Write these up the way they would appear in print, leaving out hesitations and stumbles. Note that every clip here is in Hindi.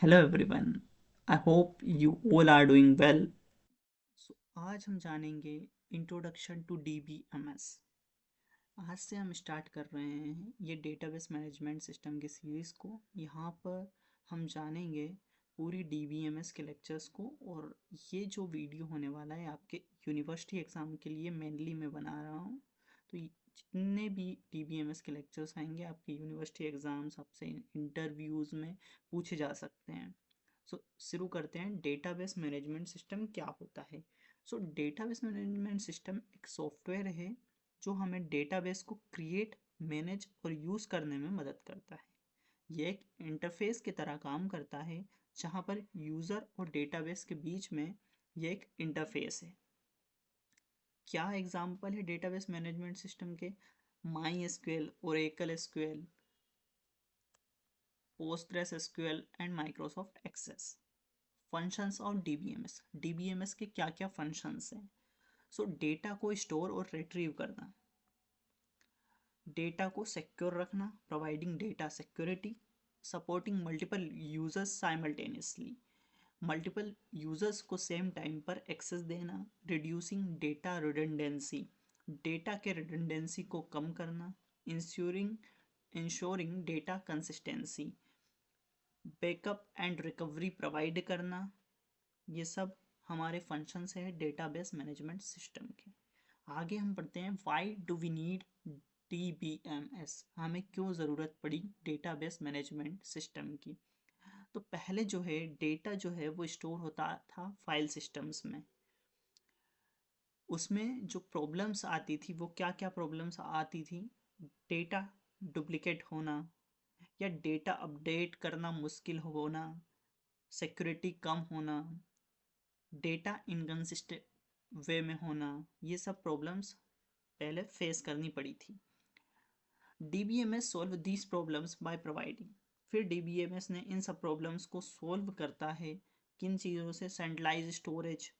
Hello everyone. I hope you all are doing well. So आज हम जानेंगे इंट्रोडक्शन टू डीबीएमएस। आज से हम स्टार्ट कर रहे हैं ये डेटाबेस मैनेजमेंट सिस्टम की सीरीज़ को। यहाँ पर हम जानेंगे पूरी डीबीएमएस के लेक्चर्स को, और ये जो वीडियो होने वाला है आपके यूनिवर्सिटी एग्ज़ाम के लिए मेनली मैं बना रहा हूँ। तो जितने भी डीबीएमएस के लेक्चर्स आएंगे आपके यूनिवर्सिटी एग्ज़ाम्स आपसे इंटरव्यूज़ में पूछे जा सकते हैं। सो शुरू करते हैं। डेटाबेस मैनेजमेंट सिस्टम क्या होता है? सो डेटाबेस मैनेजमेंट सिस्टम एक सॉफ्टवेयर है जो हमें डेटाबेस को क्रिएट, मैनेज और यूज़ करने में मदद करता है। यह एक इंटरफेस की तरह काम करता है जहाँ पर यूज़र और डेटाबेस के बीच में यह एक इंटरफेस है। क्या एग्जाम्पल है डेटाबेस मैनेजमेंट सिस्टम के? My SQL, Oracle SQL, Postgres SQL and Microsoft Access. Functions of DBMS. DBMS के क्या क्या फंक्शंस हैं? सो डेटा को स्टोर और रिट्रीव करना, डेटा को सिक्योर रखना, providing data security, supporting multiple users simultaneously, multiple users को सेम टाइम पर एक्सेस देना, रिड्यूसिंग डेटा रिडंडेंसी, डेटा के रिडंडेंसी को कम करना, ensuring ensuring data consistency, backup and recovery provide करना। ये सब हमारे फंक्शंस है डेटाबेस मैनेजमेंट सिस्टम के। आगे हम पढ़ते हैं why do we need DBMS. हमें क्यों ज़रूरत पड़ी डेटाबेस मैनेजमेंट सिस्टम की? तो पहले जो है डेटा जो है वो स्टोर होता था फाइल सिस्टम्स में। उसमें जो प्रॉब्लम्स आती थी वो क्या क्या प्रॉब्लम्स आती थी? डेटा डुप्लिकेट होना, या डेटा अपडेट करना मुश्किल होना, सिक्योरिटी कम होना, डेटा इनकन्सिस्टेंट वे में होना। ये सब प्रॉब्लम्स पहले फेस करनी पड़ी थी। DBMS solve these problems by providing. फिर डीबीएमएस ने इन सब प्रॉब्लम्स को सॉल्व करता है किन चीज़ों से? Centralize storage,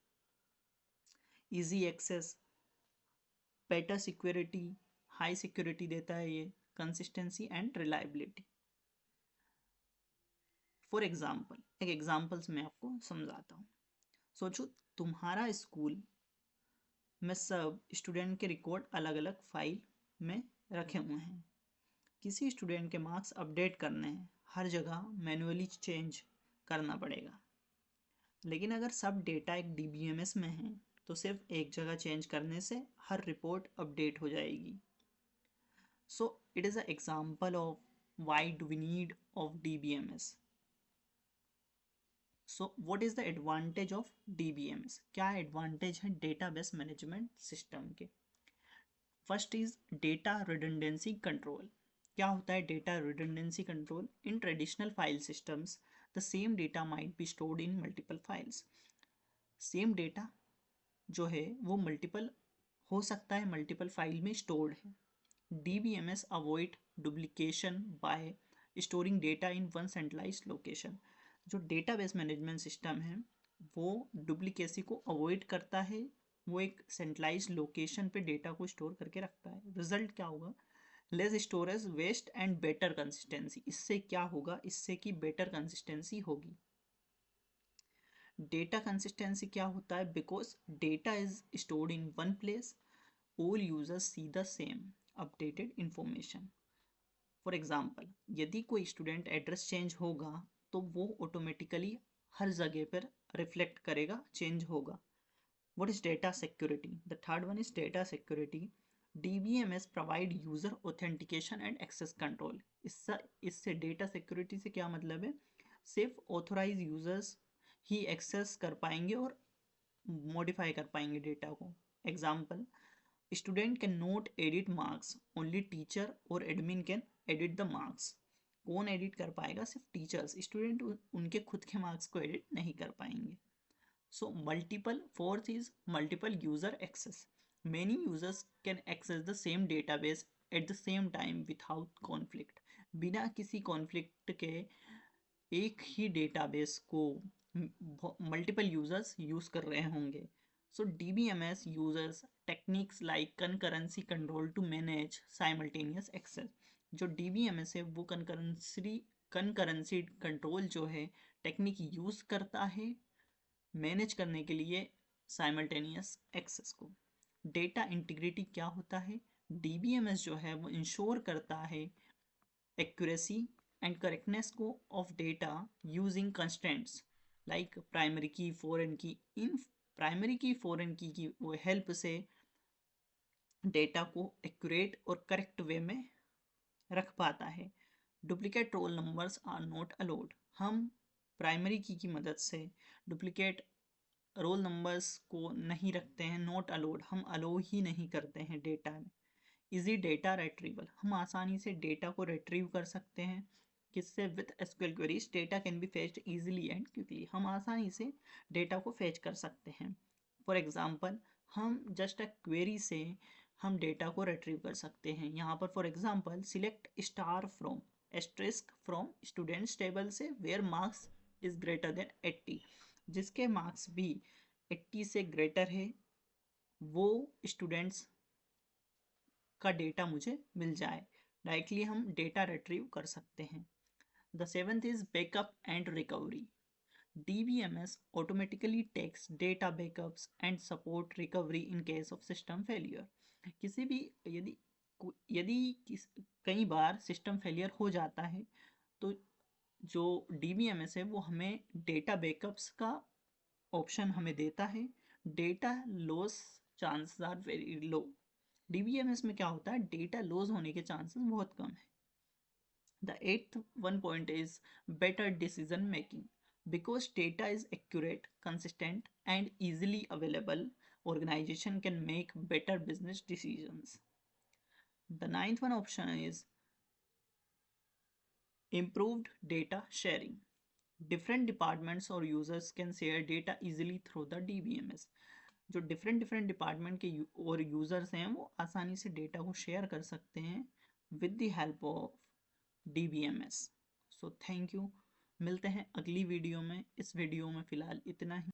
easy access, better security, high security देता है ये, consistency and reliability. For example, एक एग्जाम्पल्स मैं आपको समझाता हूँ। सोचो तुम्हारा स्कूल में सब स्टूडेंट के रिकॉर्ड अलग अलग फाइल में रखे हुए हैं। किसी स्टूडेंट के मार्क्स अपडेट करने हैं, हर जगह मैन्युअली चेंज करना पड़ेगा। लेकिन अगर सब डेटा एक डीबीएमएस में है तो सिर्फ एक जगह चेंज करने से हर रिपोर्ट अपडेट हो जाएगी। So it is a example of why do we need of DBMS. So what is the advantage of DBMS? क्या एडवांटेज है डेटाबेस मैनेजमेंट सिस्टम के? First is data redundancy control. क्या होता है data redundancy control? In traditional file systems the same data might be stored in multiple files. Same data जो है वो मल्टीपल हो सकता है, मल्टीपल फाइल में स्टोर्ड है। DBMS avoid duplication by storing data in one centralized location. जो डेटाबेस मैनेजमेंट सिस्टम है वो डुप्लीकेसी को अवॉइड करता है। वो एक सेंट्रलाइज्ड लोकेशन पे डेटा को स्टोर करके रखता है। रिजल्ट क्या होगा? Less storage waste and better consistency. इससे क्या होगा? इससे कि बेटर कंसिस्टेंसी होगी। डेटा कंसिस्टेंसी क्या होता है? Because data is stored in one place, all users see the same updated information. For example, यदि कोई स्टूडेंट एड्रेस चेंज होगा तो वो ऑटोमेटिकली हर जगह पर रिफ्लेक्ट करेगा, चेंज होगा। What is data security? The third one is data security. DBMS provide user authentication and access control. इससे डेटा सिक्योरिटी से क्या मतलब है? सिर्फ ऑथोराइज यूजर्स ही एक्सेस कर पाएंगे और मॉडिफाई कर पाएंगे डेटा को। Example, student can not edit marks, only teacher और admin can edit the marks. कौन एडिट कर पाएगा? सिर्फ टीचर्स। स्टूडेंट उनके खुद के मार्क्स को एडिट नहीं कर पाएंगे। So fourth is multiple user access. Many users can access the same database at the same time without conflict. बिना किसी कॉन्फ्लिक्ट के एक ही डेटाबेस को मल्टीपल यूजर्स यूज कर रहे होंगे। So DBMS users techniques like concurrency control to manage simultaneous access. जो डीबीएमएस है वो कंकरेंसी कनकरेंसी कंट्रोल जो है टेक्निक यूज़ करता है मैनेज करने के लिए साइमल्टेनियस एक्सेस को। डेटा इंटीग्रिटी क्या होता है? डीबीएमएस जो है वो इंश्योर करता है एक्यूरेसी एंड करेक्टनेस को of data using constraints like primary की, फॉरेन की। इन प्राइमरी की, फॉरेन की वो हेल्प से डेटा को एक्यूरेट और करेक्ट वे में रख पाता है। Duplicate roll numbers are not allowed. हम प्राइमरी की मदद से डुप्लीकेट रोल नंबर्स को नहीं रखते हैं, नॉट अलाउड, हम अलो ही नहीं करते हैं डेटा में। इजी डेटा रिट्रीवल, हम आसानी से डेटा को रिट्रीव कर सकते हैं किससे? With SQL queries data can be fetched easily and quickly. हम आसानी से डेटा को फेच कर सकते हैं। फॉर एग्जांपल हम जस्ट अ क्वेरी से हम डेटा को रिट्रीव कर सकते हैं। यहाँ पर for example select star from asterisk from students table से where marks is greater than 80, जिसके मार्क्स भी 80 से ग्रेटर है वो स्टूडेंट्स का डेटा मुझे मिल जाए। डायरेक्टली हम डेटा रिट्रीव कर सकते हैं। The seventh is backup and recovery. DBMS automatically takes data backups and support recovery in case of system failure। किसी भी यदि यदि कई बार सिस्टम फेलियर हो जाता है तो जो DBMS है वो हमें डेटा बैकअप्स का ऑप्शन हमें देता है। Data loss chances are very low. DBMS में क्या होता है? डेटा लॉस होने के चांसेस बहुत कम है। The eighth one point is better decision making. Because data is accurate, consistent, and easily available, organization can make better business decisions. The ninth one option is improved data sharing. Different departments or users can share data easily through the DBMS. जो डिफरेंट डिपार्टमेंट के और यूज़र्स हैं वो आसानी से डेटा को शेयर कर सकते हैं with the help of DBMS। So thank you, मिलते हैं अगली वीडियो में। इस वीडियो में फ़िलहाल इतना ही।